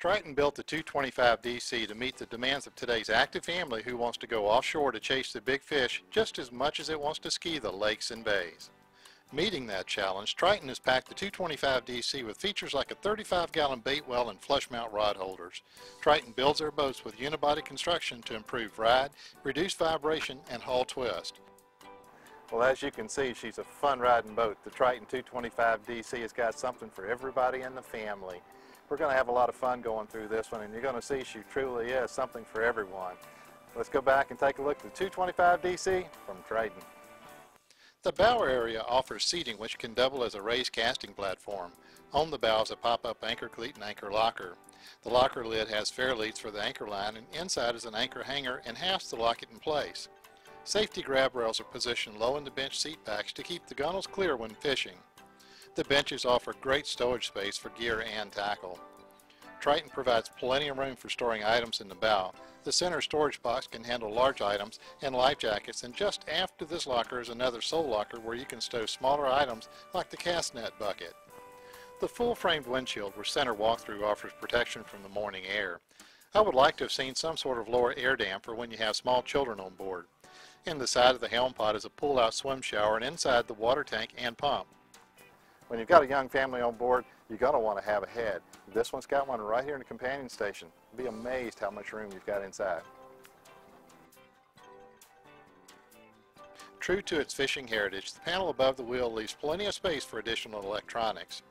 Triton built the 225 DC to meet the demands of today's active family who wants to go offshore to chase the big fish just as much as it wants to ski the lakes and bays. Meeting that challenge, Triton has packed the 225 DC with features like a 35-gallon bait well and flush mount rod holders. Triton builds their boats with unibody construction to improve ride, reduce vibration, and hull twist. Well, as you can see, she's a fun riding boat. The Triton 225 DC has got something for everybody in the family. We're going to have a lot of fun going through this one, and you're going to see she truly is something for everyone. Let's go back and take a look at the 225 DC from Triton. The bow area offers seating which can double as a raised casting platform. On the bow is a pop-up anchor cleat and anchor locker. The locker lid has fair leads for the anchor line, and inside is an anchor hanger and halves to lock it in place. Safety grab rails are positioned low in the bench seat backs to keep the gunnels clear when fishing. The benches offer great stowage space for gear and tackle. Triton provides plenty of room for storing items in the bow. The center storage box can handle large items and life jackets, and just after this locker is another sole locker where you can stow smaller items like the cast net bucket. The full-framed windshield with center walkthrough offers protection from the morning air. I would like to have seen some sort of lower air dam for when you have small children on board. In the side of the helm pod is a pull-out swim shower, and inside the water tank and pump. When you've got a young family on board, you're going to want to have a head. This one's got one right here in the companion station. You'll be amazed how much room you've got inside. True to its fishing heritage, the panel above the wheel leaves plenty of space for additional electronics.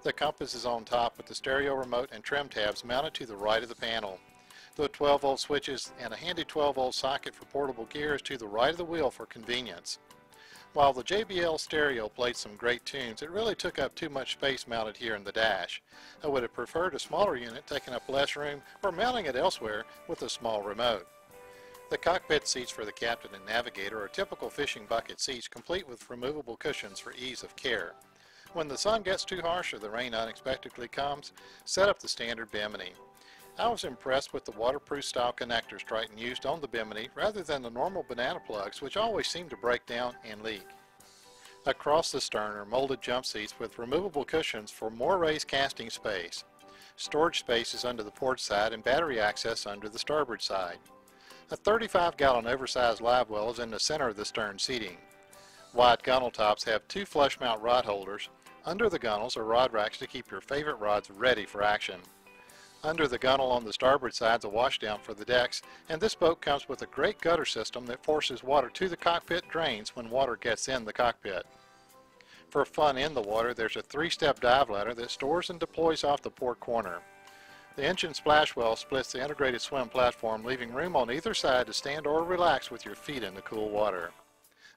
The compass is on top with the stereo remote and trim tabs mounted to the right of the panel. The 12-volt switches and a handy 12-volt socket for portable gear is to the right of the wheel for convenience. While the JBL stereo played some great tunes, it really took up too much space mounted here in the dash. I would have preferred a smaller unit taking up less room or mounting it elsewhere with a small remote. The cockpit seats for the captain and navigator are typical fishing bucket seats complete with removable cushions for ease of care. When the sun gets too harsh or the rain unexpectedly comes, set up the standard bimini. I was impressed with the waterproof style connectors Triton used on the bimini rather than the normal banana plugs which always seem to break down and leak. Across the stern are molded jump seats with removable cushions for more raised casting space. Storage space is under the port side and battery access under the starboard side. A 35-gallon oversized live well is in the center of the stern seating. Wide gunnel tops have two flush mount rod holders. Under the gunnels are rod racks to keep your favorite rods ready for action. Under the gunnel on the starboard side is a washdown for the decks, and this boat comes with a great gutter system that forces water to the cockpit drains when water gets in the cockpit. For fun in the water, there's a 3-step dive ladder that stores and deploys off the port corner. The engine splash well splits the integrated swim platform, leaving room on either side to stand or relax with your feet in the cool water.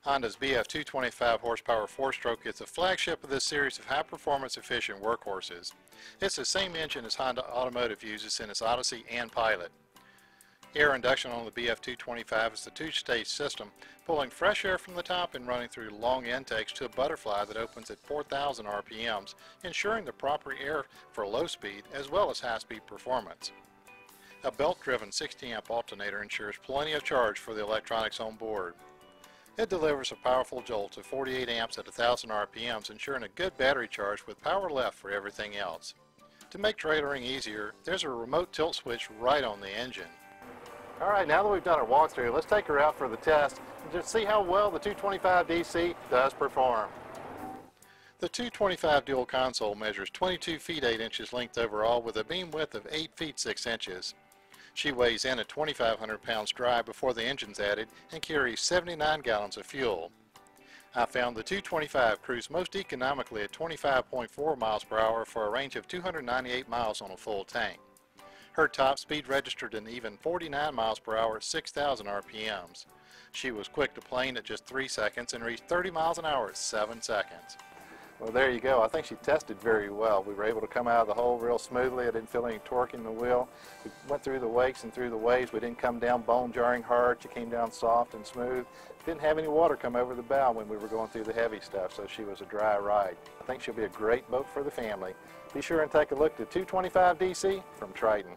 Honda's BF 225 horsepower 4-stroke is the flagship of this series of high-performance efficient workhorses. It's the same engine as Honda Automotive uses in its Odyssey and Pilot. Air induction on the BF 225 is the 2-stage system, pulling fresh air from the top and running through long intakes to a butterfly that opens at 4,000 RPMs, ensuring the proper air for low speed as well as high-speed performance. A belt-driven 60-amp alternator ensures plenty of charge for the electronics on board. It delivers a powerful jolt of 48 amps at 1,000 RPMs, ensuring a good battery charge with power left for everything else. To make trailering easier, there's a remote tilt switch right on the engine. Alright, now that we've done our walkthrough, let's take her out for the test and just see how well the 225 DC does perform. The 225 dual console measures 22 feet 8 inches length overall with a beam width of 8 feet 6 inches. She weighs in at 2,500 pounds dry before the engine's added and carries 79 gallons of fuel. I found the 225 cruised most economically at 25.4 miles per hour for a range of 298 miles on a full tank. Her top speed registered an even 49 miles per hour at 6,000 RPMs. She was quick to plane at just 3 seconds and reached 30 miles an hour at 7 seconds. Well, there you go. I think she tested very well. We were able to come out of the hole real smoothly. I didn't feel any torque in the wheel. We went through the wakes and through the waves. We didn't come down bone jarring hard. She came down soft and smooth. Didn't have any water come over the bow when we were going through the heavy stuff, so she was a dry ride. I think she'll be a great boat for the family. Be sure and take a look at 225 DC from Triton.